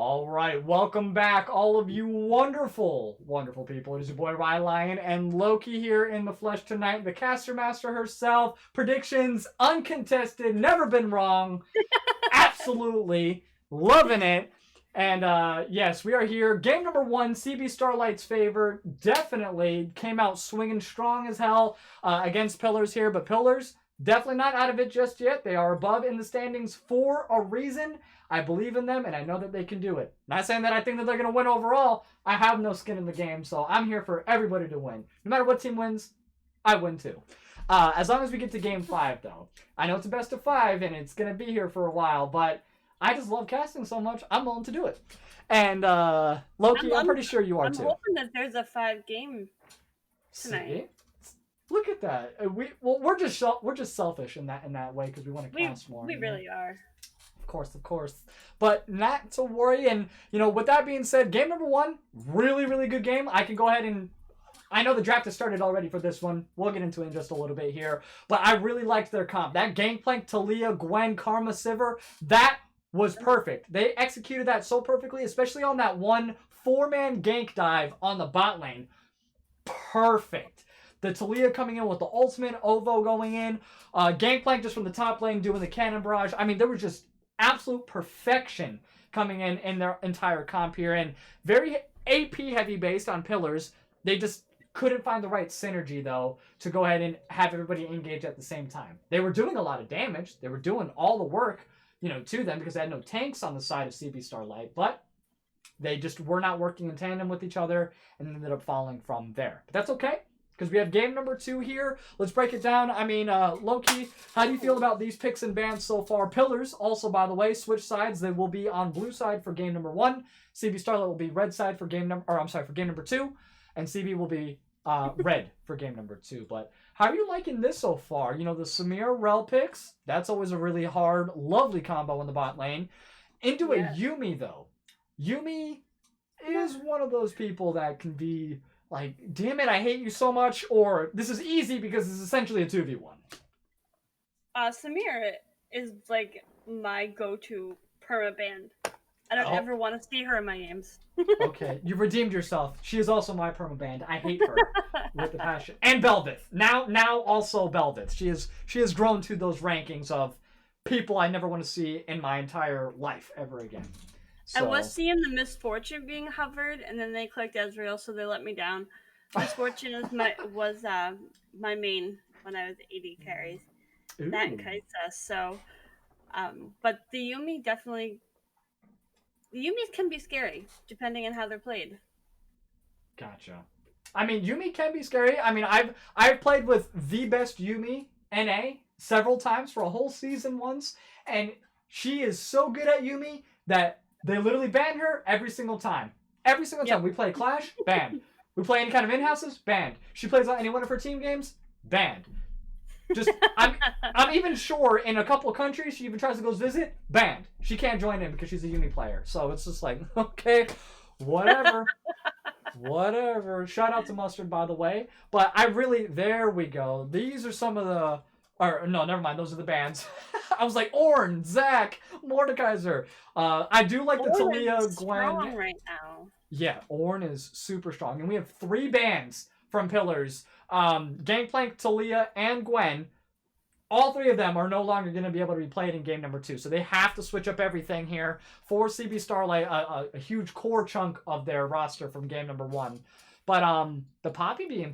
All right, welcome back, all of you wonderful, wonderful people. It is your boy Rylionn and Loki here in the flesh tonight. The caster master herself. Predictions uncontested, never been wrong. Absolutely loving it. And yes, we are here. Game number 1, CB Starlight's favor. Definitely came out swinging strong as hell against Pillars here, but Pillars definitely not out of it just yet. They are above in the standings for a reason. I believe in them, and I know that they can do it. Not saying that I think that they're going to win overall. I have no skin in the game, so I'm here for everybody to win. No matter what team wins, I win too. As long as we get to Game 5, though. I know it's a best of 5, and it's going to be here for a while, but I just love casting so much, I'm willing to do it. And Loki, I'm pretty sure you are too. I'm hoping that there's a 5-game tonight. See? Look at that. We're just selfish in that way because we want to cast more. We really are. Of course. But not to worry. And, with that being said, game number 1, really, really good game. I can go ahead and... I know the draft has started already for this one. We'll get into it in just a little bit here. But I really liked their comp. That Gangplank, Talia, Gwen, Karma, Sivir, that was perfect. They executed that so perfectly, especially on that one 4-man gank dive on the bot lane. Perfect. The Talia coming in with the ultimate, Ovo going in, Gangplank just from the top lane doing the cannon barrage. I mean, there was just absolute perfection coming in their entire comp here, and very AP heavy based on Pillars. They just couldn't find the right synergy though to go ahead and have everybody engage at the same time. They were doing a lot of damage. They were doing all the work, to them because they had no tanks on the side of CB Starlight, but they just were not working in tandem with each other and ended up falling from there. But that's okay, because we have game number 2 here. Let's break it down. I mean, Loki, how do you feel about these picks and bans so far? Pillars, also, by the way, switch sides. They will be on blue side for game number 1. CB Starlight will be red side for game number 2. And CB will be red for game number 2. But how are you liking this so far? The Samir Rel picks, that's always a really hard, lovely combo in the bot lane. Into a Yuumi, though. Yuumi is one of those people that can be... like, damn it, I hate you so much, or this is easy because it's essentially a 2v1. Samir is, like, my go-to perma-band. I don't ever want to see her in my games. Okay, you've redeemed yourself. She is also my perma-band. I hate her with the passion. And Belvith. Now also Belvith. She has grown to those rankings of people I never want to see in my entire life ever again. So. I was seeing the Misfortune being hovered, and then they clicked Ezreal, so they let me down. Misfortune was my main when I was AD carries. Ooh. That and Kaisa. So, but the Yuumi definitely... The Yuumis can be scary, depending on how they're played. Gotcha. I mean, Yuumi can be scary. I mean, I've played with the best Yuumi NA several times for a whole season once, and she is so good at Yuumi that they literally ban her every single time. Every single time. We play Clash, banned. We play any kind of in-houses, banned. She plays on any one of her team games, banned. Just, I'm even sure in a couple of countries she even tries to go visit, banned. She can't join in because she's a Yuumi player. So it's just like, okay, whatever. Whatever. Shout out to Mustard, by the way. But there we go. These are some of the... Or, no, never mind. Those are the bands. I was like, Ornn, Zach, Mordekaiser. I do like the Talia, Gwen. Strong right now. Yeah, Ornn is super strong. And we have 3 bands from Pillars. Gangplank, Talia, and Gwen. All 3 of them are no longer going to be able to be played in game number 2. So they have to switch up everything here for CB Starlight, a huge core chunk of their roster from game number 1. But the Poppy being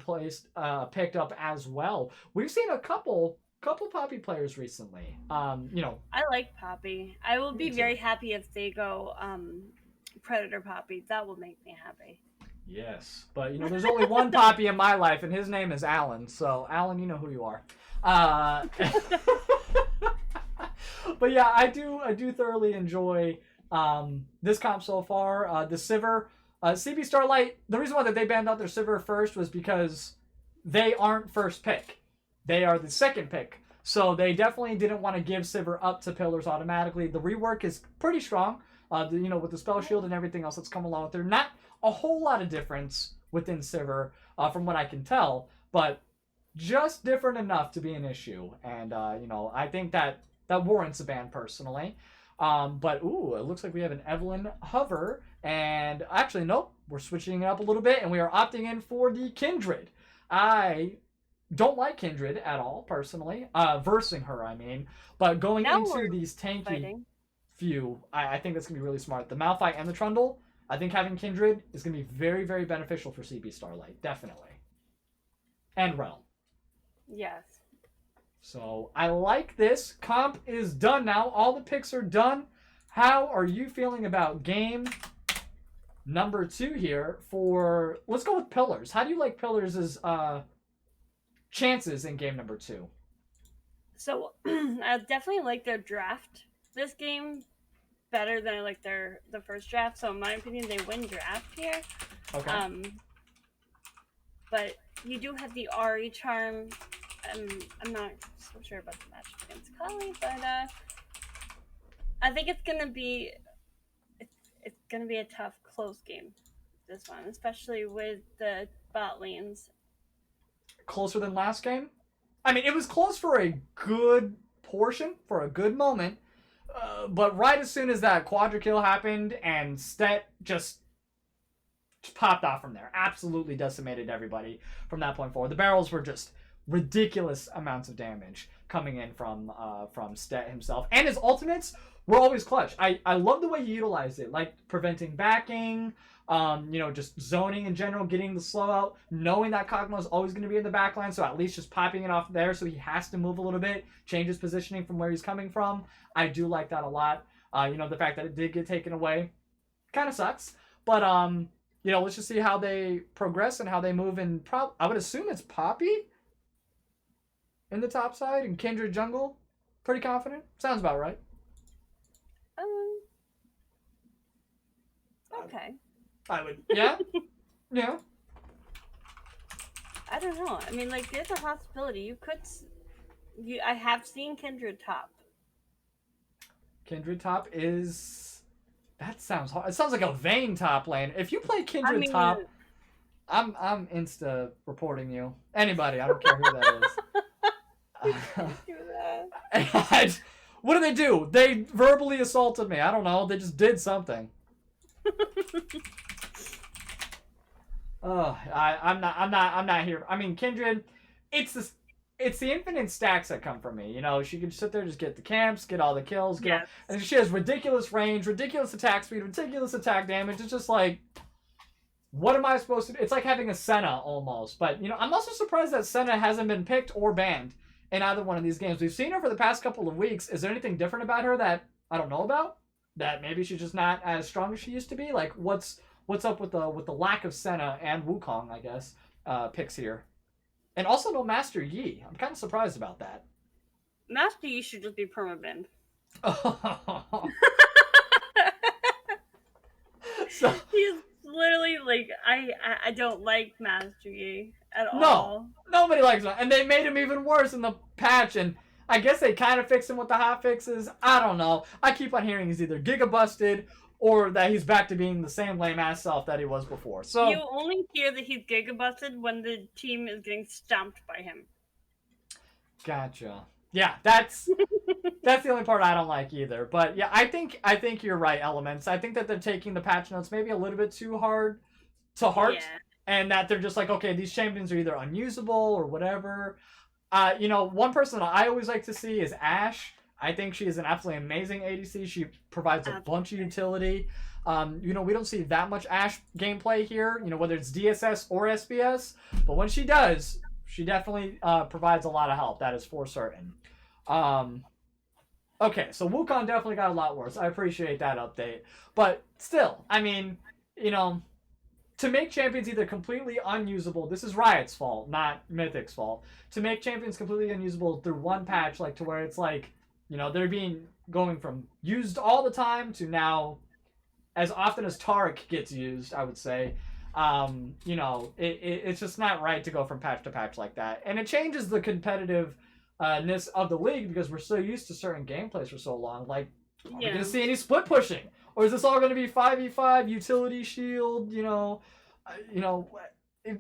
picked up as well. We've seen a couple Poppy players recently. I like Poppy. I will be very happy if they go Predator Poppy. That will make me happy. Yes, but there's only one Poppy in my life, and his name is Alan. So Alan, you know who you are. But yeah, I do thoroughly enjoy this comp so far. The Sivir, CB Starlight. The reason why that they banned out their Sivir first was because they aren't first pick. They are the second pick. So they definitely didn't want to give Sivir up to Pillars automatically. The rework is pretty strong. With the spell shield and everything else that's come along with it. Not a whole lot of difference within Sivir, from what I can tell, but just different enough to be an issue. And, I think that warrants a ban personally. But ooh, it looks like we have an Evelynn hover, and actually nope, we're switching it up a little bit, and we are opting in for the Kindred. I don't like Kindred at all personally, versing her I mean, but going Now into we're these tanky fighting. few, I think that's gonna be really smart. The Malphite and the Trundle, I think having Kindred is gonna be very, very beneficial for CB Starlight, definitely, and Realm. Yes. So I like this. Comp is done now. All the picks are done. How are you feeling about game number 2 here for, let's go with Pillars. How do you like Pillars' chances in game number 2? So I definitely like their draft this game better than I like the first draft. So in my opinion, they win draft here. Okay. But you do have the Ari charm. I'm not so sure about the match against Kali, but I think it's gonna be a tough, close game. This one, especially with the bot lanes. Closer than last game? I mean, it was close for a good portion, for a good moment. But right as soon as that quadra kill happened and Stet just popped off from there, absolutely decimated everybody from that point forward. The barrels were just ridiculous amounts of damage coming in from Stet himself, and his ultimates were always clutch. I love the way he utilized it, like preventing backing, just zoning in general, getting the slow out, knowing that Kog'Maw is always going to be in the backline, so at least just popping it off there, so he has to move a little bit, change his positioning from where he's coming from. I do like that a lot. The fact that it did get taken away kind of sucks, but let's just see how they progress and how they move. And I would assume it's Poppy in the top side and Kindred jungle. Pretty confident. Sounds about right. Okay. I would. Yeah. Yeah. I don't know. I mean, like, there's a possibility you could. I have seen Kindred top. Kindred top is. That sounds hard. It sounds like a Vayne top lane. If you play Kindred top, I'm insta reporting you. Anybody, I don't care who that is. Do that. What do they do? They verbally assaulted me. I don't know. They just did something. I'm not here. I mean, Kindred, it's the infinite stacks that come from me. She can sit there, just get the camps, get all the kills, and she has ridiculous range, ridiculous attack speed, ridiculous attack damage. It's just like, what am I supposed to do? It's like having a Senna almost. But I'm also surprised that Senna hasn't been picked or banned in either one of these games. We've seen her for the past couple of weeks. Is there anything different about her that I don't know about? That maybe she's just not as strong as she used to be? Like, what's up with the lack of Senna and Wukong, I guess, picks here? And also no Master Yi. I'm kind of surprised about that. Master Yi should just be permabanned. So he's literally like, I don't like Master Yi at all. No, nobody likes him. And they made him even worse in the patch, and I guess they kind of fixed him with the hot fixes. I don't know. I keep on hearing he's either giga busted or that he's back to being the same lame ass self that he was before. So you only hear that he's giga busted when the team is getting stomped by him. Gotcha. Yeah, that's the only part I don't like either. But yeah, I think you're right, Elements. I think that they're taking the patch notes maybe a little bit too hard to heart, and that they're just like, okay, these champions are either unusable or whatever. One person that I always like to see is Ashe. I think she is an absolutely amazing ADC. She provides a bunch of utility. We don't see that much Ashe gameplay here, whether it's DSS or SBS. But when she does, she definitely provides a lot of help. That is for certain. Okay, so Wukong definitely got a lot worse. I appreciate that update. But still, I mean, to make champions either completely unusable, this is Riot's fault, not Mythic's fault. To make champions completely unusable through one patch, like to where it's like, they're going from used all the time to now as often as Taric gets used, I would say. It's just not right to go from patch to patch like that. And it changes the competitiveness of the league because we're so used to certain gameplays for so long. Like, are we going to see any split pushing? Or is this all going to be 5v5, utility shield,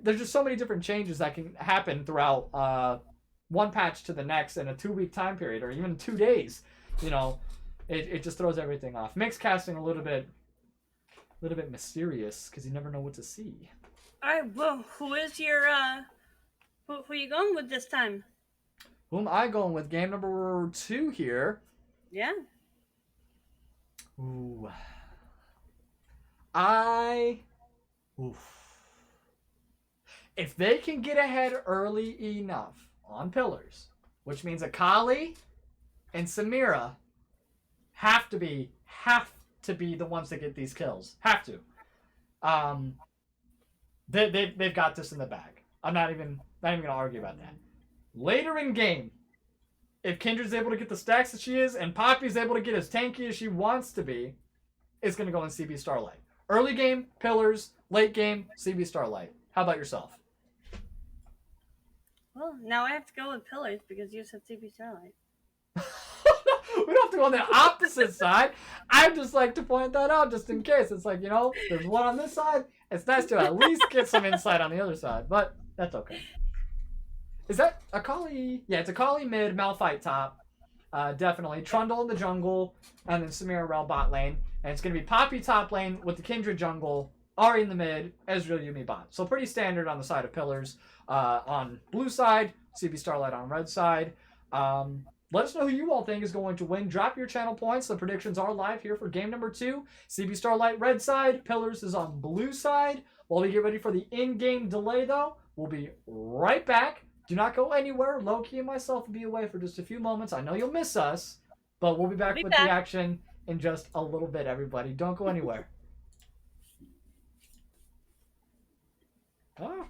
there's just so many different changes that can happen throughout one patch to the next in a 2-week time period, or even 2 days, it just throws everything off. Makes casting a little bit mysterious because you never know what to see. All right, well, who is your who are you going with this time? Who am I going with? Game number 2 here. Yeah. Ooh. Oof. If they can get ahead early enough on pillars, which means Akali and Samira have to be the ones that get these kills. Have to. They've got this in the bag. I'm not even gonna argue about that. Later in game, if Kindred's able to get the stacks that she is, and Poppy's able to get as tanky as she wants to be, it's gonna go in CB Starlight. Early game, pillars. Late game, CB Starlight. How about yourself? Well, now I have to go with pillars because you said CB Starlight. We don't have to go on the opposite side. I just like to point that out just in case. It's like, there's one on this side. It's nice to at least get some insight on the other side, but that's okay. Is that Akali? Yeah, it's Akali mid, Malphite top. Definitely. Trundle in the jungle, and then Samira Rel bot lane. And it's going to be Poppy top lane with the Kindred jungle, Ahri in the mid, Ezreal Yuumi bot. So pretty standard on the side of pillars. On blue side, CB Starlight on red side. Let us know who you all think is going to win. Drop your channel points. The predictions are live here for game number 2. CB Starlight red side. Pillars is on blue side. While we get ready for the in-game delay, though, we'll be right back. Do not go anywhere. Loki and myself will be away for just a few moments. I know you'll miss us, but we'll be back with the action in just a little bit, everybody. Don't go anywhere. Oh.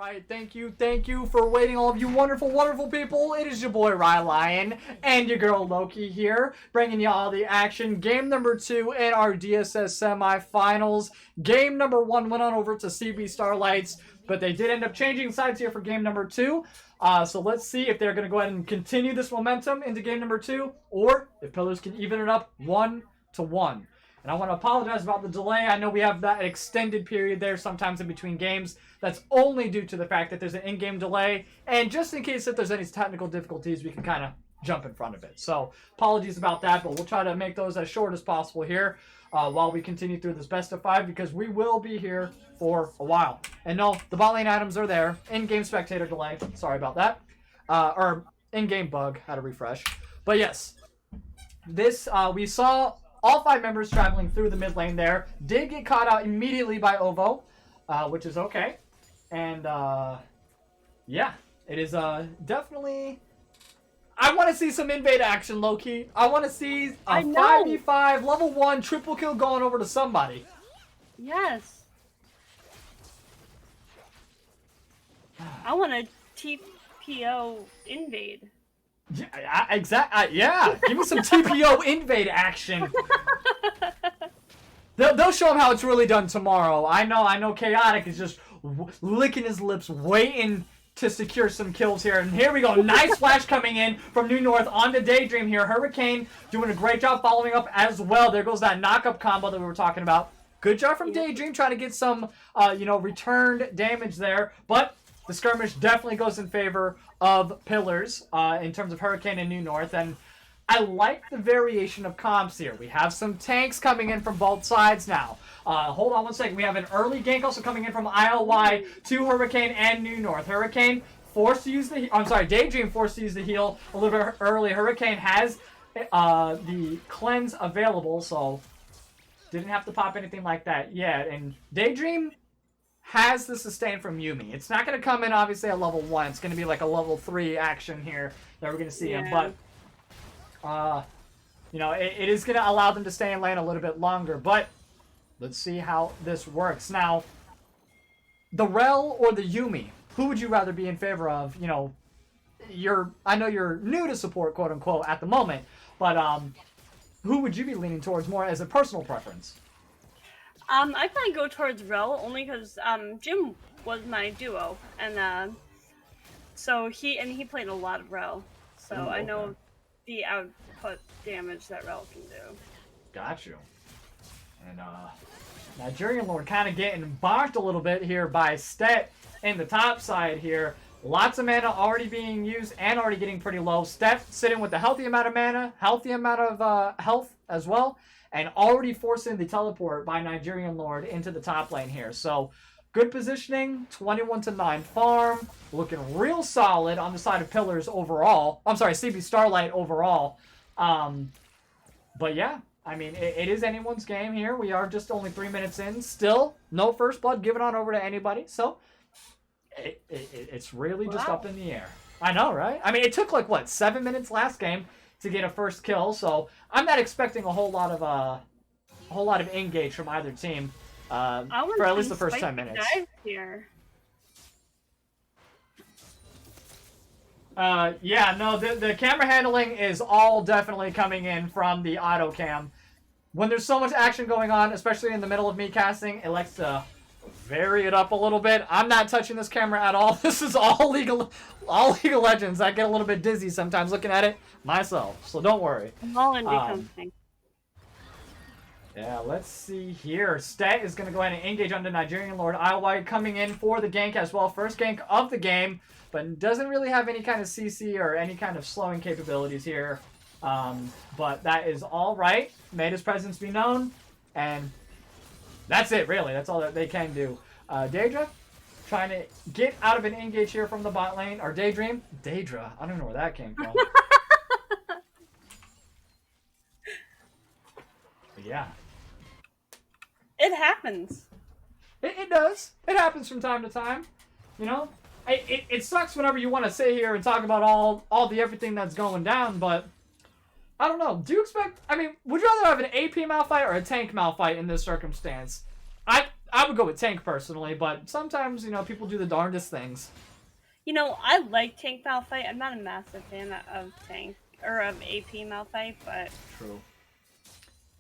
right, thank you for waiting, all of you wonderful people. It is your boy Rylionn and your girl Loki here, bringing you all the action. Game number 2 in our DSS semifinals. Game number 1 went on over to CB Starlights, but they did end up changing sides here for game number 2. So let's see if they're going to go ahead and continue this momentum into game number 2, or if Pillars can even it up 1-1. And I want to apologize about the delay. I know we have that extended period there sometimes in between games. That's only due to the fact that there's an in-game delay. And just in case if there's any technical difficulties, we can kind of jump in front of it. So apologies about that, but we'll try to make those as short as possible here while we continue through this best of 5, because we will be here for a while. And no, the bot lane items are there. In-game spectator delay. Sorry about that. Or in-game bug. Had to refresh. But yes, this we saw all 5 members traveling through the mid lane there. Did get caught out immediately by Ovo, which is okay. And, yeah, it is definitely... I want to see some invade action, Loki. I want to see a 5v5 level 1 triple kill going over to somebody. Yes. I want a TPO invade. Yeah, exactly. Yeah, give me some TPO invade action. They'll show them how it's really done tomorrow. I know. Chaotic is just licking his lips, waiting to secure some kills here. And here we go. Nice flash coming in from New North onto Daydream here. Hurricane doing a great job following up as well. There goes that knock-up combo that we were talking about. Good job from Daydream trying to get some, returned damage there. But the skirmish definitely goes in favor of Pillars in terms of Hurricane and New North. And I like the variation of comps here. We have some tanks coming in from both sides now. Hold on one second. We have an early gank also coming in from ILY to Hurricane and New North. Hurricane forced to use the... Daydream forced to use the heal a little bit early. Hurricane has the cleanse available, so didn't have to pop anything like that yet. And Daydream has the sustain from Yuumi. It's not going to come in, obviously, at level 1. It's going to be like a level 3 action here that we're going to see him. But, it is going to allow them to stay in lane a little bit longer. But let's see how this works. Now, the Rel or the Yuumi, who would you rather be in favor of? I know you're new to support, quote-unquote, at the moment. But who would you be leaning towards more as a personal preference? I probably go towards Rel only because Jim was my duo, and so he played a lot of Rel, so I know the output damage that Rel can do. Got you. And Nigerian Lord kind of getting bonked a little bit here by Stet in the top side here. Lots of mana already being used and already getting pretty low. Stet sitting with a healthy amount of mana, healthy amount of health as well. And already forcing the teleport by Nigerian Lord into the top lane here. So, good positioning, 21-9 farm. Looking real solid on the side of Pillars overall. I'm sorry, CB Starlight overall. But yeah, I mean, it is anyone's game here. We are just only 3 minutes in. Still, no first blood given on over to anybody. So, it's really just up in the air. I know, right? I mean, it took 7 minutes last game to get a first kill, so I'm not expecting a whole lot of engage from either team for at least the first 10 minutes. Here. The camera handling is all definitely coming in from the auto cam. When there's so much action going on, especially in the middle of me casting, it likes to vary it up a little bit. I'm not touching this camera at all. This is all League of Legends. I get a little bit dizzy sometimes looking at it myself, so don't worry. I'm all into something. Yeah, let's see here. Stet is going to go ahead and engage onto Nigerian Lord. ILY coming in for the gank as well. First gank of the game, but doesn't really have any kind of CC or any kind of slowing capabilities here. But that is all right. Made his presence be known, and that's it, really. That's all that they can do. Daedra trying to get out of an engage here from the bot lane. Or Daydream. Daedra. I don't know where that came from. But yeah. It happens. It does. It happens from time to time. It sucks whenever you want to sit here and talk about all the everything that's going down, but I don't know. Do you expect... would you rather have an AP Malphite or a tank Malphite in this circumstance? I would go with tank personally, but sometimes, you know, people do the darndest things. You know, I like tank Malphite. I'm not a massive fan of tank or of AP Malphite, but True.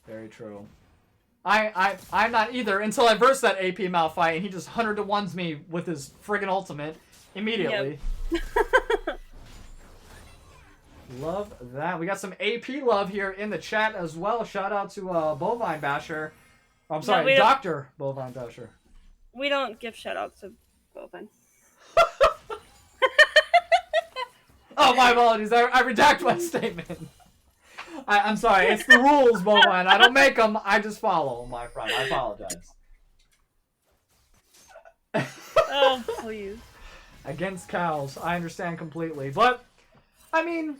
Very true. I'm not either until I versed that AP Malphite and he just 100 to 1s me with his friggin' ultimate immediately. Yep. Love that. We got some AP love here in the chat as well. Shout out to Bovine Basher. I'm sorry, Dr. Bovine Basher. We don't give shout outs to Bovine. Oh, my apologies. I redact my statement. I'm sorry. It's the rules, Bovine. I don't make them. I just follow them, my friend. I apologize. Oh, please. Against cows. I understand completely. But, I mean,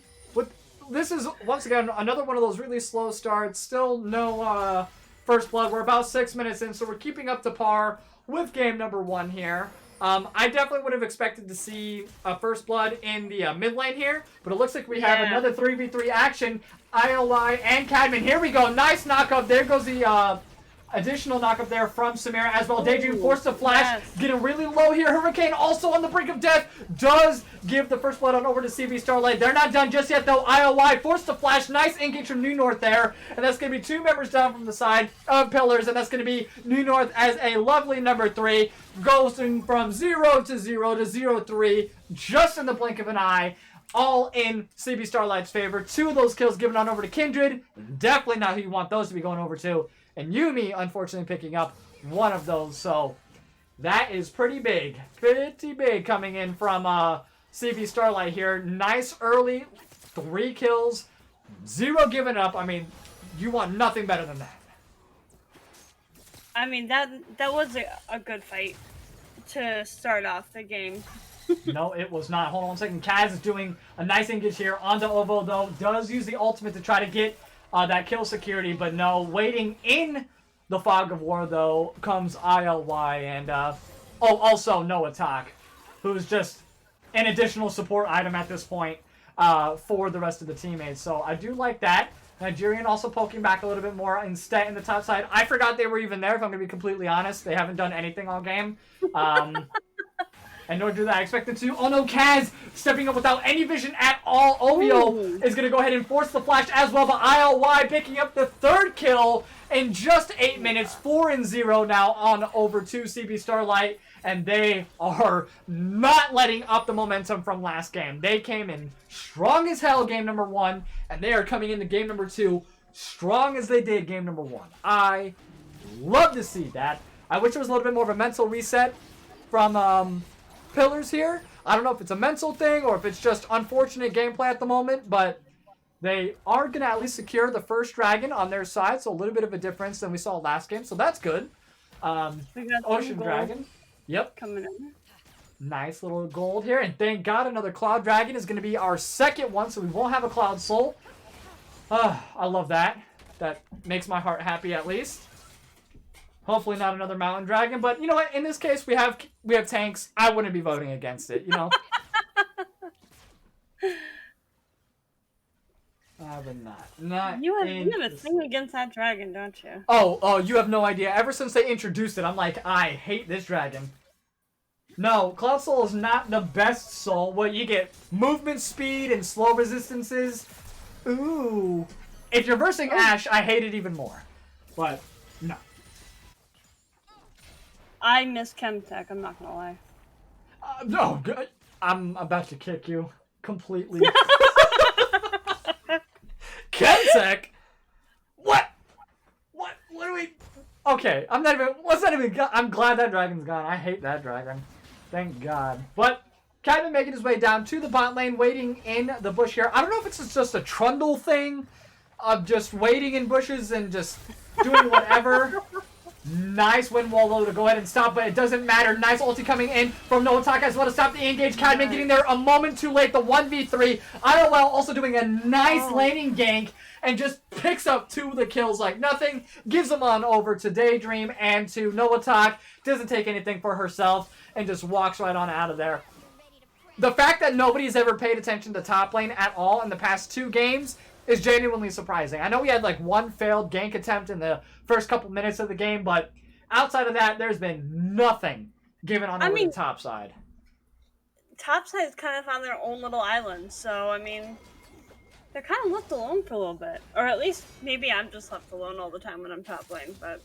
this is, once again, another one of those really slow starts. Still no first blood. We're about 6 minutes in, so we're keeping up to par with game number 1 here. I definitely would have expected to see a first blood in the mid lane here, but it looks like we have another 3v3 action. ILI and Cadman. Here we go. Nice knockup. There goes the additional knockup there from Samira as well. Daydream forced to flash. Yes. Getting really low here. Hurricane also on the brink of death. Does give the first blood on over to CB Starlight. They're not done just yet though. IOI forced to flash. Nice engage from New North there. And that's going to be 2 members down from the side of Pillars. And that's going to be New North as a lovely number 3. Goes from 0 to 0 to 0-3 just in the blink of an eye. All in CB Starlight's favor. 2 of those kills given on over to Kindred. Definitely not who you want those to be going over to. And Yuumi, unfortunately, picking up 1 of those. So, that is pretty big. Pretty big coming in from CB Starlight here. Nice early 3 kills. 0 given up. I mean, you want nothing better than that. I mean, that was a good fight to start off the game. No, it was not. Hold on 1 second. Kaz is doing a nice engage here onto Ovo, though. Does use the ultimate to try to get that kill security, but no. Waiting in the fog of war, though, comes ILY and, also Noah Talk, who's just an additional support item at this point for the rest of the teammates. So I do like that. Nigerian also poking back a little bit more instead in the top side. I forgot they were even there, if I'm going to be completely honest. They haven't done anything all game. And nor do that. I expect them to. Oh no, Kaz stepping up without any vision at all. Ovio is going to go ahead and force the flash as well, but ILY picking up the 3rd kill in just 8 minutes. 4-0 now on over to CB Starlight, and they are not letting up the momentum from last game. They came in strong as hell game number 1, and they are coming into game number 2 strong as they did game number 1. I love to see that. I wish it was a little bit more of a mental reset from Pillars here. I don't know if it's a mental thing or if it's just unfortunate gameplay at the moment, but they are going to at least secure the first dragon on their side, so a little bit of a difference than we saw last game, so that's good. We got Ocean Dragon. Yep. Coming in. Nice little gold here, and thank God another Cloud Dragon is going to be our 2nd one, so we won't have a Cloud Soul. I love that. That makes my heart happy at least. Hopefully not another Mountain Dragon, but you know what? In this case, we have tanks. I wouldn't be voting against it, you know? I would not. You have a thing against that dragon, don't you? Oh, you have no idea. Ever since they introduced it, I'm like, I hate this dragon. No, Cloud Soul is not the best soul. What, you get movement speed and slow resistances. Ooh. If you're versing Ashe, I hate it even more. But, no. I miss Chemtech, I'm not gonna lie. No, I'm about to kick you completely. Chemtech? What are we... Okay, I'm glad that dragon's gone. I hate that dragon. Thank God. But, Cadman making his way down to the bot lane, waiting in the bush here. I don't know if it's just a Trundle thing of just waiting in bushes and just doing whatever. Nice wind wall though to go ahead and stop, but it doesn't matter. Nice ulti coming in from Noataka as well to stop the engage. Cadman getting there a moment too late. The 1v3. IOL also doing a nice laning gank and just picks up 2 of the kills like nothing. Gives them on over to Daydream and to Noatak. Doesn't take anything for herself and just walks right on out of there. The fact that nobody's ever paid attention to top lane at all in the past 2 games is genuinely surprising. I know we had like 1 failed gank attempt in the first couple minutes of the game, but outside of that, there's been nothing given on over the top side. Top side's kind of on their own little island, so I mean, they're kind of left alone for a little bit, or at least maybe I'm just left alone all the time when I'm top lane. But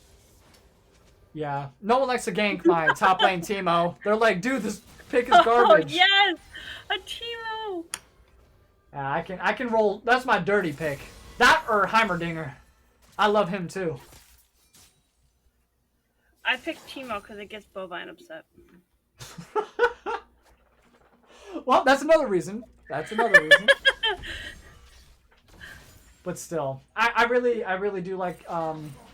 yeah, no one likes to gank my top lane Teemo. They're like, dude, this pick is garbage. Oh yes, a Teemo. Yeah, I can roll. That's my dirty pick. That or Heimerdinger. I love him too. I picked Teemo because it gets Bovine upset. Well, that's another reason. That's another reason. But still, I really do like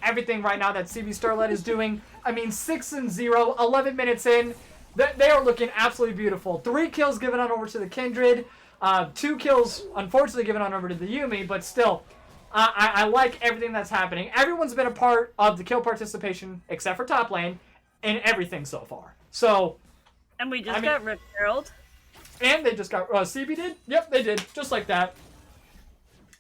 everything right now that CB Starlight is doing. I mean, 6-0, 11 minutes in, they are looking absolutely beautiful. 3 kills given on over to the Kindred, 2 kills unfortunately given on over to the Yuumi, but still, I like everything that's happening. Everyone's been a part of the kill participation except for top lane in everything so far. So, and we just got Rip Herald. And they just got CB did? Yep, they did. Just like that.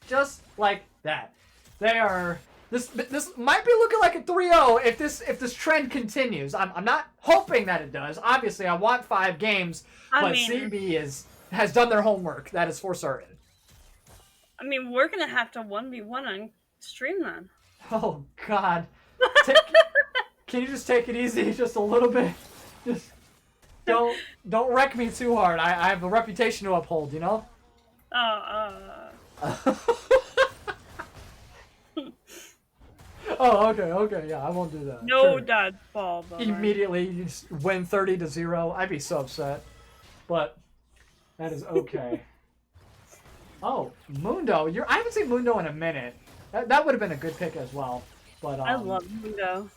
Just like that. They are this might be looking like a 3-0 if this trend continues. I'm not hoping that it does. Obviously, I want 5 games, but CB has done their homework. That is for certain. I mean, we're gonna have to 1v1 on stream then. Oh God. Can you just take it easy just a little bit? Just don't wreck me too hard. I have a reputation to uphold, you know? Oh, okay, yeah, I won't do that. No dodgeball. Immediately, you just win 30-0. I'd be so upset. But that is okay. Oh, Mundo. I haven't seen Mundo in a minute. That would have been a good pick as well. But I love Mundo.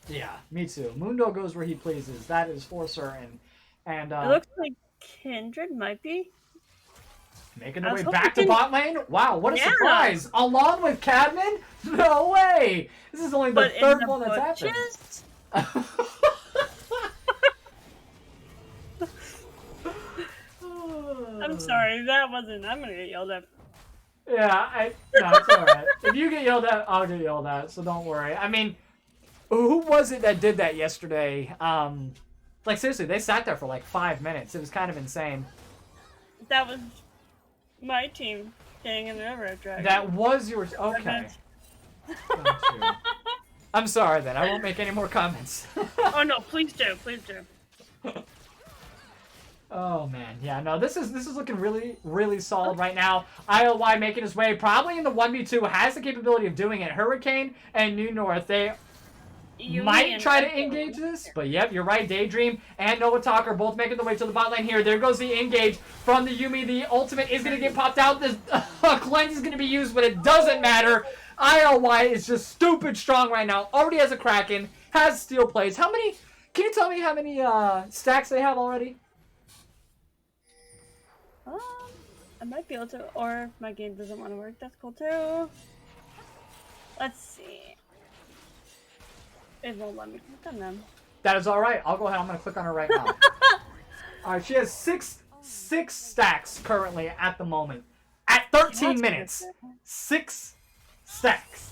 Yeah, me too. Mundo goes where he pleases. That is for certain. And it looks like Kindred might be making their way back to bot lane. Wow, what a surprise! Along with Cadman? No way! This is only the third one that's happened. I'm sorry, that wasn't. I'm gonna get yelled at. Yeah, no, it's alright. If you get yelled at, I'll get yelled at, so don't worry. I mean, who was it that did that yesterday? Like, seriously, they sat there for like 5 minutes. It was kind of insane. That was my team getting in the River Dragon. That was yours. Okay. Gotcha. I'm sorry then. I won't make any more comments. Oh no, please do. Please do. Oh man, yeah, no, this is looking really solid right now. ILY making his way probably in the 1v2, has the capability of doing it. Hurricane and New North, they might try to engage this, but yep, you're right. Daydream and Nova Talk are both making the way to the bot lane here. There goes the engage from the Yuumi. The ultimate is going to get popped out. This cleanse is going to be used, but it doesn't matter. ILY is just stupid strong right now. Already has a Kraken, has steel plates. How many? Can you tell me how many stacks they have already? I might be able to, or if my game doesn't want to work, that's cool too. Let's see. It won't let me click on them. That is alright. I'll go ahead. I'm going to click on her right now. Alright, she has six stacks currently at the moment. At 13 minutes. 6 stacks.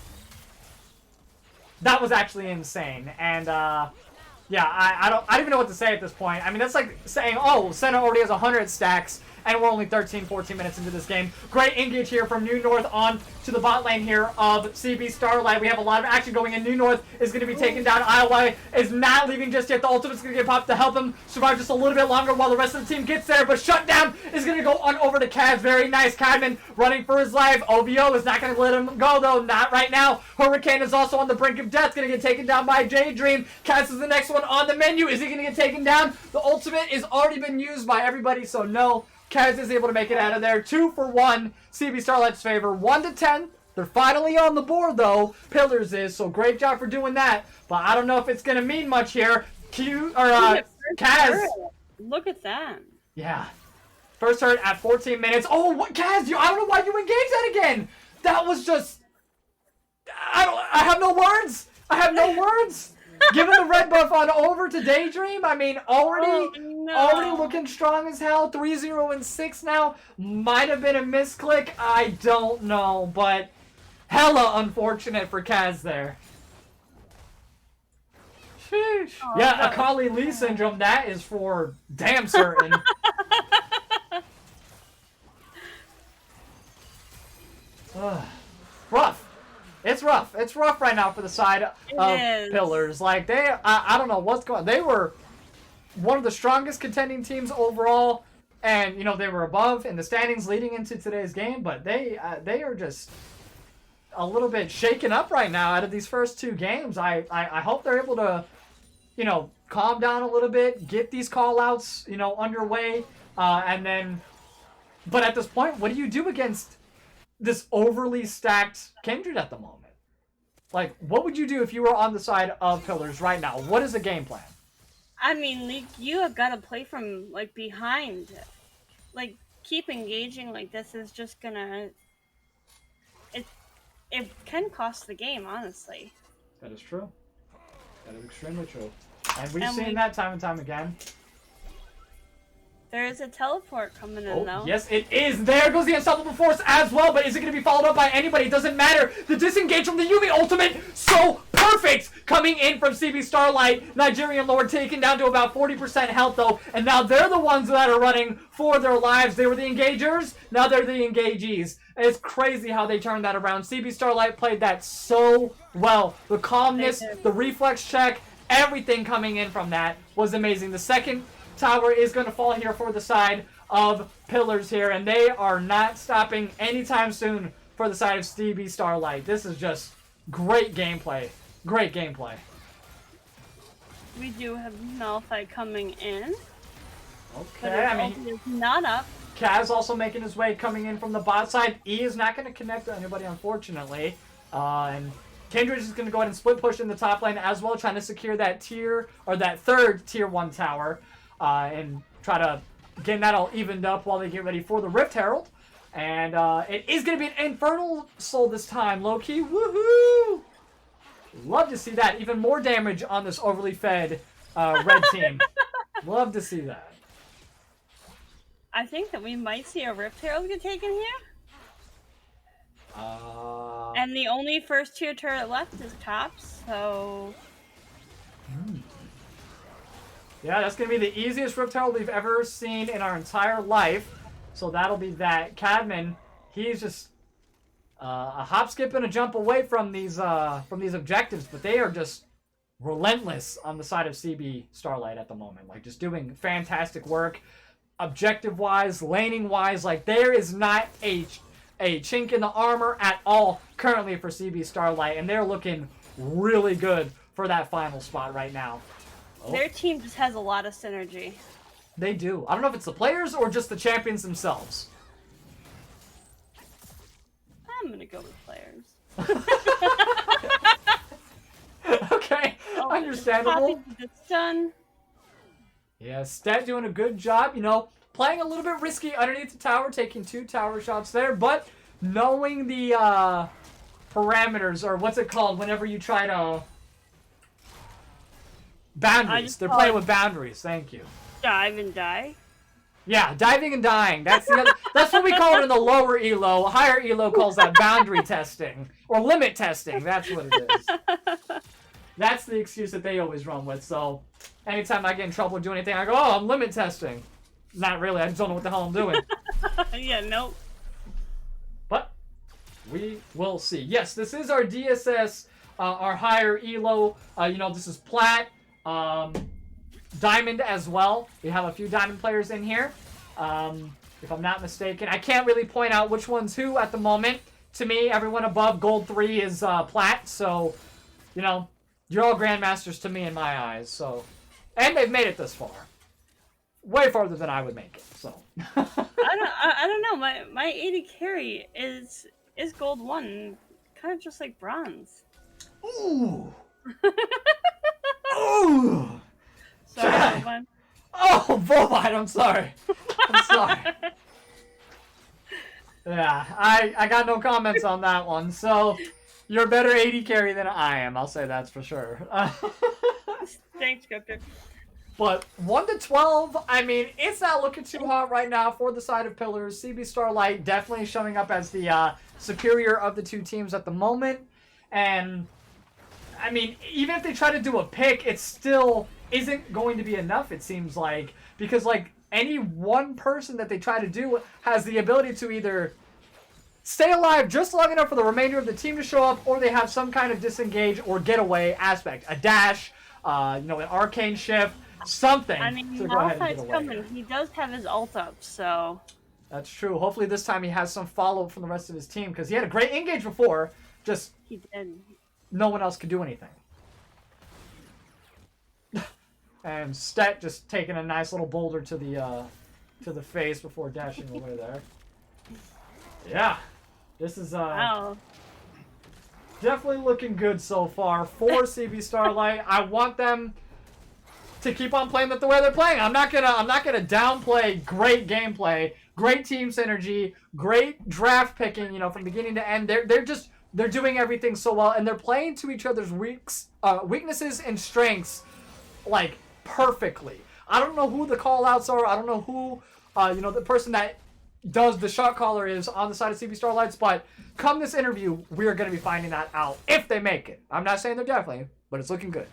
That was actually insane. And, yeah, I don't even know what to say at this point. I mean, that's like saying, oh, Senna already has 100 stacks, and we're only 13-14 minutes into this game. Great engage here from New North on to the bot lane here of CB Starlight. We have a lot of action going in. New North is going to be taken down. ILY is not leaving just yet. The ultimate's going to get popped to help him survive just a little bit longer while the rest of the team gets there. But Shutdown is going to go on over to Kaz. Very nice. Cadman running for his life. OVO is not going to let him go, though. Not right now. Hurricane is also on the brink of death. Going to get taken down by Daydream. Kaz is the next one on the menu. Is he going to get taken down? The ultimate is already been used by everybody, so no. Kaz is able to make it out of there. 2 for 1. CB Starlight's favor. 1-10. They're finally on the board, though. Pillars is, so great job for doing that. But I don't know if it's going to mean much here. Kaz. Look at that. Yeah. First hurt at 14 minutes. Oh, what, Kaz? I don't know why you engaged that again. That was just... I have no words. I have no words. Giving the red buff on over to Daydream. I mean, already looking strong as hell. 3-0-6 now. Might have been a misclick. I don't know, but hella unfortunate for Kaz there. Sheesh. Oh, Yeah, Akali Lee syndrome, that is for damn certain. Rough. It's rough. It's rough right now for the side of Pillars. Like, I don't know what's going on. They were one of the strongest contending teams overall, and, you know, they were above in the standings leading into today's game, but they are just a little bit shaken up right now out of these first two games. I hope they're able to, you know, calm down a little bit, get these call-outs, you know, underway, and then... But at this point, what do you do against this overly stacked Kindred at the moment? Like, what would you do if you were on the side of Pillars right now? What is the game plan? I mean, like, you have got to play from, like, behind. Like, keep engaging like this is just gonna... It can cost the game, honestly. That is true. That is extremely true. And we've seen that time and time again. There is a teleport coming in, though. Yes, it is. There goes the Unstoppable Force as well, but is it going to be followed up by anybody? It doesn't matter. The disengage from the Yuumi ultimate, so perfect! Coming in from CB Starlight. Nigerian Lord taken down to about 40% health, though, and now they're the ones that are running for their lives. They were the engagers, now they're the engagees. It's crazy how they turned that around. CB Starlight played that so well. The calmness, the reflex check, everything coming in from that was amazing. The second tower is going to fall here for the side of Pillars here, and they are not stopping anytime soon for the side of CB Starlight. This is just great gameplay. Great gameplay. We do have Malphite coming in. Okay, I mean, it's not up. Kaz also making his way coming in from the bot side. E is not going to connect to anybody, unfortunately. And Kindred is going to go ahead and split push in the top lane as well, trying to secure that that third tier 1 tower. And try to get that all evened up while they get ready for the Rift Herald. And it is going to be an Infernal Soul this time, Loki. Woohoo! Love to see that. Even more damage on this overly fed red team. Love to see that. I think that we might see a Rift Herald get taken here. And the only first tier turret left is top, so... Yeah, that's going to be the easiest Rift Herald we've ever seen in our entire life. So that'll be that. Cadman, he's just a hop, skip, and a jump away from these objectives, but they are just relentless on the side of CB Starlight at the moment. Like, just doing fantastic work, objective-wise, laning-wise. Like, there is not a chink in the armor at all currently for CB Starlight, and they're looking really good for that final spot right now. Their team just has a lot of synergy. They do. I don't know if it's the players or just the champions themselves. I'm gonna go with players. Okay, understandable. It's done. Yeah, Stat doing a good job, you know, playing a little bit risky underneath the tower, taking 2 tower shots there, but knowing the parameters, or what's it called whenever you try to... Boundaries. They're playing with boundaries. Thank you. Dive and die? Yeah, diving and dying. That's that's what we call it in the lower elo. Higher elo calls that boundary testing. Or limit testing. That's what it is. That's the excuse that they always run with. So, anytime I get in trouble doing anything, I go, oh, I'm limit testing. Not really. I just don't know what the hell I'm doing. Yeah, nope. But, we will see. Yes, this is our DSS, our higher elo. You know, this is Plat. Diamond as well. We have a few Diamond players in here, if I'm not mistaken. I can't really point out which one's who at the moment. To me, everyone above Gold 3 is Plat, so, you know, you're all Grandmasters to me in my eyes, so. And they've made it this far. Way farther than I would make it, so. I don't know. My 80 carry is Gold 1, kind of just like Bronze. Ooh! Ooh! Sorry, Bovine. Oh, Bovine, I'm sorry. I'm sorry. Yeah, I got no comments on that one. So, you're a better 80 carry than I am. I'll say that's for sure. Thanks, Scripter. But 1 to 12, I mean, it's not looking too hot right now for the side of Pillars. CB Starlight definitely showing up as the superior of the two teams at the moment. And I mean, even if they try to do a pick, it still isn't going to be enough, it seems like. Because, like, any one person that they try to do has the ability to either stay alive just long enough for the remainder of the team to show up, or they have some kind of disengage or getaway aspect. A dash, an arcane shift, something. I mean, to go ahead and get Malphite's away. coming. He does have his ult up, so... That's true. Hopefully this time he has some follow from the rest of his team, because he had a great engage before, just He did. no one else could do anything. And Stet just taking a nice little boulder to the face before dashing away there. Yeah. This is Wow. definitely looking good so far for CB Starlight. I want them to keep on playing the way they're playing. I'm not gonna downplay great gameplay, great team synergy, great draft picking, from beginning to end. They're doing everything so well, and they're playing to each other's weaknesses and strengths like perfectly. I don't know who the call outs are. I don't know who the person that does the shot caller is on the side of CB Starlights, but come this interview, we are going to be finding that out if they make it. I'm not saying they're definitely, but it's looking good.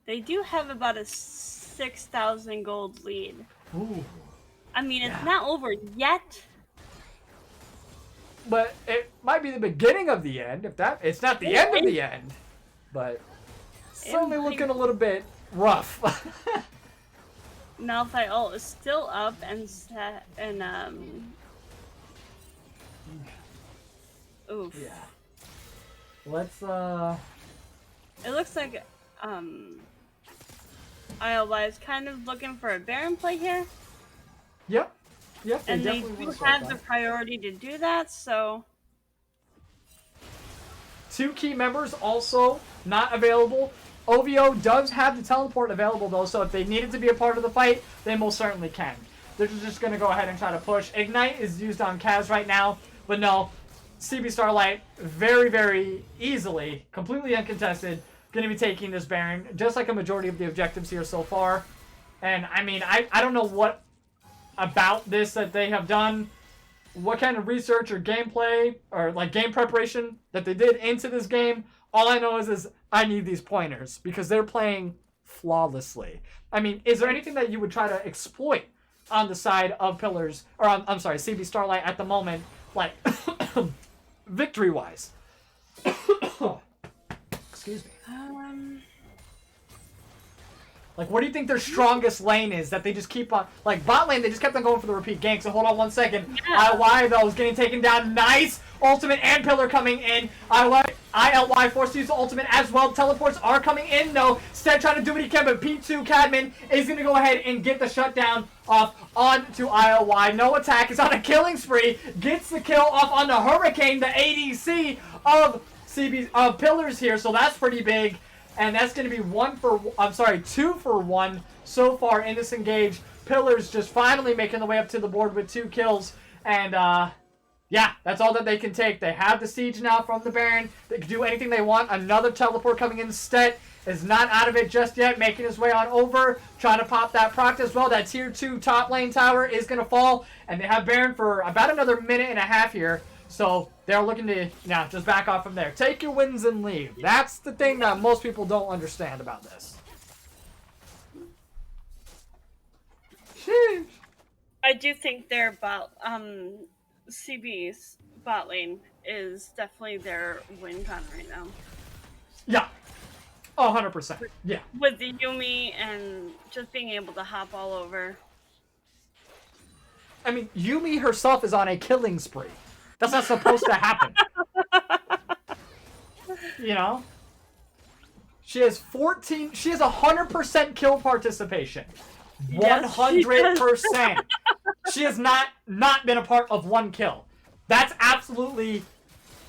They do have about a 6,000 gold lead. Ooh. I mean, it's not over yet. But it might be the beginning of the end. It's not the end of the end, but certainly looking a little bit rough. Malphite ult is still up and oof. Yeah. Let's It looks like ILY is kind of looking for a Baron play here. Yep. And they do have the priority to do that, so... 2 key members also not available. OVO does have the teleport available, though, so if they needed to be a part of the fight, they most certainly can. They're just going to go ahead and try to push. Ignite is used on Kaz right now, but no. CB Starlight, very, very easily, completely uncontested, going to be taking this Baron, just like a majority of the objectives here so far. And, I mean, I don't know what about this that they have done, what kind of research or gameplay or like game preparation that they did into this game. All I know is I need these pointers because they're playing flawlessly. I mean, is there anything that you would try to exploit on the side of Pillars, or I'm sorry, CB Starlight at the moment, like victory wise? Excuse me. Like, what do you think their strongest lane is that they just keep on... Like, bot lane, they just kept on going for the repeat gank. So, hold on one second. Yeah. ILY, though, is getting taken down. Nice! Ultimate and Pillar coming in. ILY forced to use the ultimate as well. Teleports are coming in, though. Stead trying to do what he can, but P2 Cadman is going to go ahead and get the shutdown off onto ILY. No attack. Is on a killing spree. Gets the kill off on the Hurricane, the ADC of Pillars here. So, that's pretty big. And that's going to be 2 for 1 so far in this engage. Pillars just finally making the way up to the board with 2 kills. And, yeah, that's all that they can take. They have the siege now from the Baron. They can do anything they want. Another teleport coming in. Stet is not out of it just yet, making his way on over. Trying to pop that proc as well. That tier 2 top lane tower is going to fall. And they have Baron for about another minute and a half here. So they're looking to now just back off from there. Take your wins and leave. That's the thing that most people don't understand about this. Sheesh. I do think their CB's bot lane is definitely their win con right now. Yeah. 100%. Yeah. With the Yuumi and just being able to hop all over. I mean, Yuumi herself is on a killing spree. That's not supposed to happen. You know? She has 100% kill participation. 100%. She has not been a part of 1 kill. That's absolutely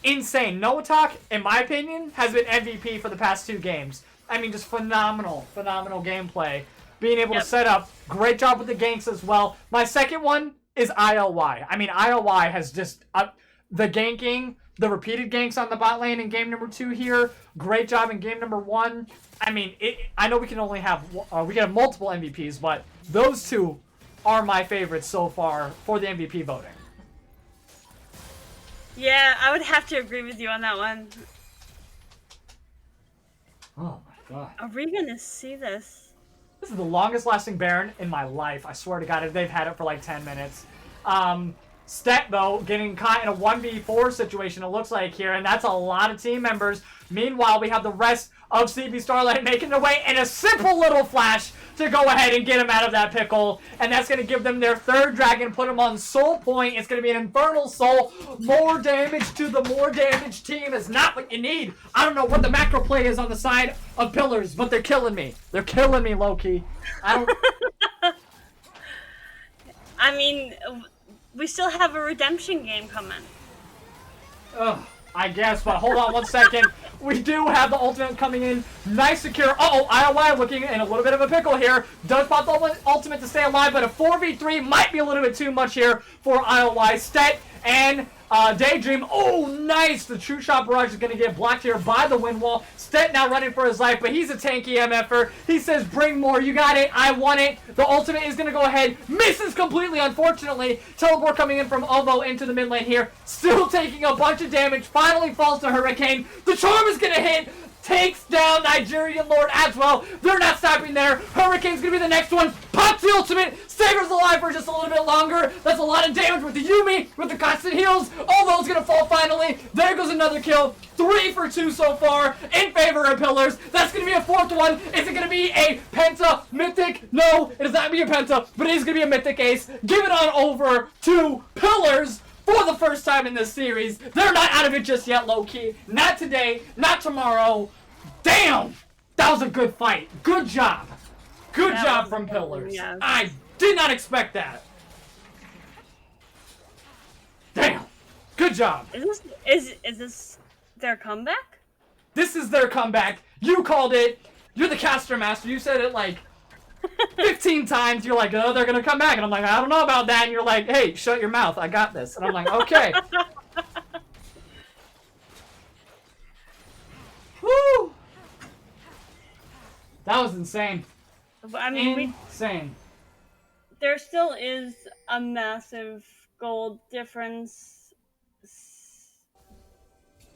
insane. Noatak, in my opinion, has been MVP for the past 2 games. I mean, just phenomenal gameplay. Being able to set up. Great job with the ganks as well. My second one is ILY. I mean, ILY has just... the ganking, the repeated ganks on the bot lane in game number 2 here. Great job in game number 1. I mean, I know we can only have... we can have multiple MVPs, but those 2 are my favorites so far for the MVP voting. Yeah, I would have to agree with you on that one. Oh my god. Are we gonna see this? This is the longest lasting Baron in my life. I swear to God, if they've had it for like 10 minutes. Stet, though, getting caught in a 1v4 situation, it looks like here, and that's a lot of team members. Meanwhile, we have the rest of CB Starlight making their way in a simple little flash to go ahead and get him out of that pickle. And that's going to give them their third dragon, put him on soul point. It's going to be an infernal soul. More damage to the more damage team is not what you need. I don't know what the macro play is on the side of pillars, but they're killing me. They're killing me, Loki. I don't... I mean, we still have a redemption game coming. Ugh, I guess, but hold on one second. We do have the ultimate coming in. Nice secure. Uh-oh, IOI looking in a little bit of a pickle here. Does pop the ultimate to stay alive, but a 4v3 might be a little bit too much here for IOI. Stet and Daydream. Oh, nice. The True Shot Barrage is going to get blocked here by the wind wall. Stet now running for his life, but he's a tanky MFer. He says, bring more. You got it. I want it. The ultimate is going to go ahead. Misses completely, unfortunately. Teleport coming in from Ovo into the mid lane here. Still taking a bunch of damage. Finally falls to Hurricane. The charm is going to hit. Takes down Nigerian Lord as well. They're not stopping there. Hurricane's going to be the next one. Pops the ultimate. Sabers alive for just a little bit longer. That's a lot of damage with the Yuumi, with the constant heals. Almo's going to fall finally. There goes another kill. 3 for 2 so far in favor of Pillars. That's going to be a fourth one. Is it going to be a Penta Mythic? No, it does not be a Penta, but it is going to be a Mythic Ace. Give it on over to Pillars. For the first time in this series. They're not out of it just yet, low-key. Not today, not tomorrow. Damn! That was a good fight. Good job. Good job from Pillars. Yes. I did not expect that. Damn. Good job. Is this their comeback? This is their comeback. You called it. You're the caster master. You said it like 15 times. You're like, oh, they're going to come back. And I'm like, I don't know about that. And you're like, hey, shut your mouth. I got this. And I'm like, okay. Woo! That was insane. I mean, insane. there still is a massive gold difference.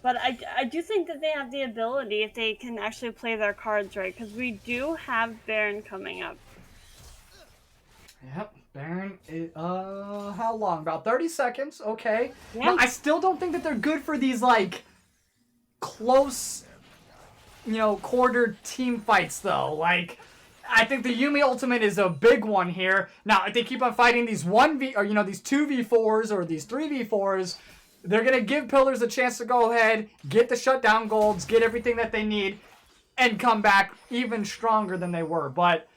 But I do think that they have the ability if they can actually play their cards right, because we do have Baron coming up. Yep, Baron is, how long? About 30 seconds, okay. Yeah. Now, I still don't think that they're good for these, like, close, you know, quarter team fights, though. Like, I think the Yuumi ultimate is a big one here. Now, if they keep on fighting these 1v, or, you know, these 2v4s or these 3v4s, they're going to give Pillars a chance to go ahead, get the shutdown golds, get everything that they need, and come back even stronger than they were. But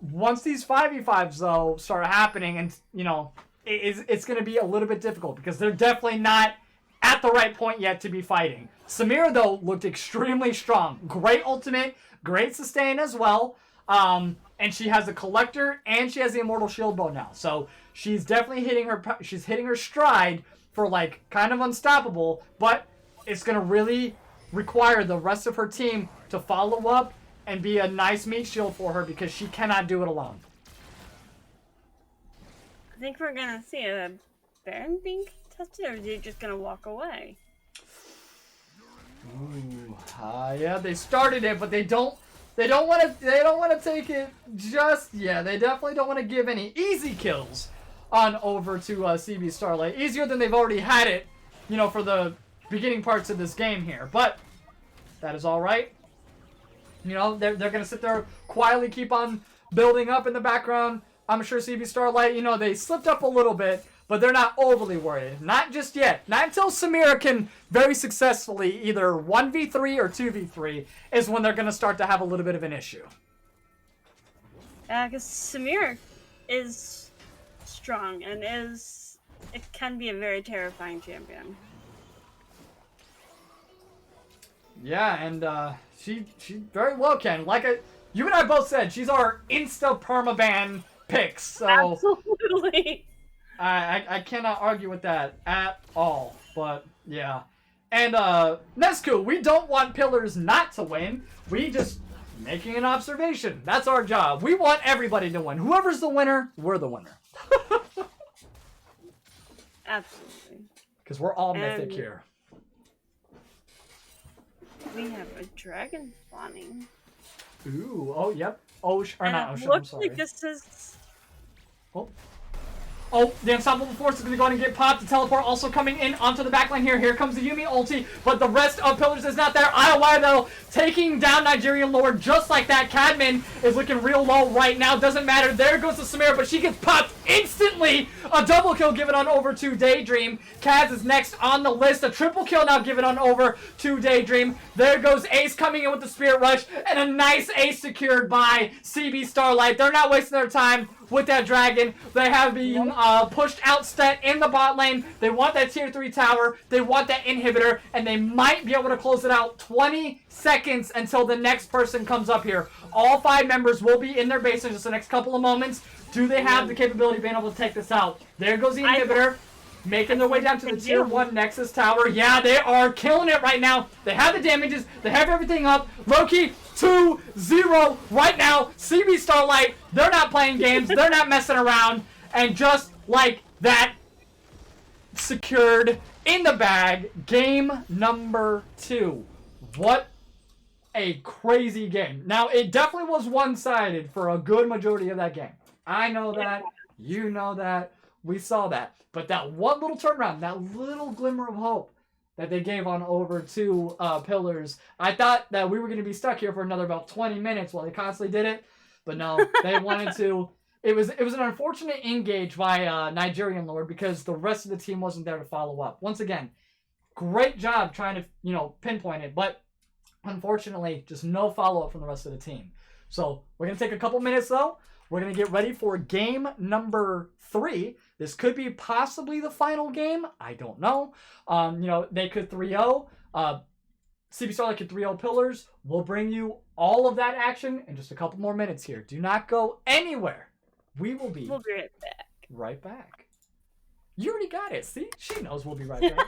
once these 5v5s, though, start happening, and, you know, it's going to be a little bit difficult because they're definitely not at the right point yet to be fighting. Samira, though, looked extremely strong. Great ultimate, great sustain as well. And she has a collector, and she has the immortal shield bow now. So she's definitely hitting her stride for, like, kind of unstoppable, but it's going to really require the rest of her team to follow up and be a nice meat shield for her because she cannot do it alone. I think we're going to see a Baron being tested, or is he just going to walk away? Ooh, yeah, they started it, but they don't want to take it just yet. They definitely don't want to give any easy kills on over to CB Starlight. Easier than they've already had it, you know, for the beginning parts of this game here. But that is all right. You know, they're going to sit there, quietly keep on building up in the background. I'm sure CB Starlight, you know, they slipped up a little bit, but they're not overly worried. Not just yet. Not until Samira can very successfully either 1v3 or 2v3 is when they're going to start to have a little bit of an issue. Because Samira is strong and it can be a very terrifying champion. Yeah, and she very well can. Like you and I both said, she's our insta permaban picks. So absolutely. I cannot argue with that at all. But yeah, and that's cool. We don't want Pillars not to win. We just making an observation. That's our job. We want everybody to win. Whoever's the winner, we're the winner. Absolutely. Because we're all mythic here. We have a dragon spawning. Ooh, oh, yep. Ocean, or not Ocean, I'm Looks sorry. like this is... Oh, the Unstoppable Force is going to go ahead and get popped. The teleport also coming in onto the backline here. Here comes the Yumi ulti, but the rest of Pillars is not there. Iowire, though, taking down Nigerian Lord just like that. Cadman is looking real low right now. Doesn't matter. There goes the Samira, but she gets popped instantly. A double kill given on over to Daydream. Kaz is next on the list. A triple kill now given on over to Daydream. There goes Ace coming in with the Spirit Rush, and a nice Ace secured by CB Starlight. They're not wasting their time with that dragon. They have been pushed out stat in the bot lane. They want that tier 3 tower. They want that inhibitor, and they might be able to close it out 20 seconds until the next person comes up here. All 5 members will be in their base in just the next couple of moments. Do they have the capability of being able to take this out? There goes the inhibitor, making their way down to the tier 1 Nexus tower. Yeah, they are killing it right now. They have the damages. They have everything up. Loki 2-0 right now. CB Starlight, they're not playing games. They're not messing around. And just like that, secured in the bag. Game number 2. What a crazy game. Now, it definitely was one-sided for a good majority of that game. I know that. You know that. We saw that. But that one little turnaround, that little glimmer of hope that they gave on over to Pillars, I thought that we were going to be stuck here for another about 20 minutes while they constantly did it. But no, they wanted to. It was an unfortunate engage by Nigerian Lord because the rest of the team wasn't there to follow up. Once again, great job trying to, pinpoint it. But unfortunately, just no follow-up from the rest of the team. So we're going to take a couple minutes, though. We're going to get ready for game number 3. This could be possibly the final game. I don't know. They could 3-0. CB Starlight could 3-0 Pillars. We'll bring you all of that action in just a couple more minutes here. Do not go anywhere. We'll be right back. Right back. You already got it. See? She knows we'll be right back.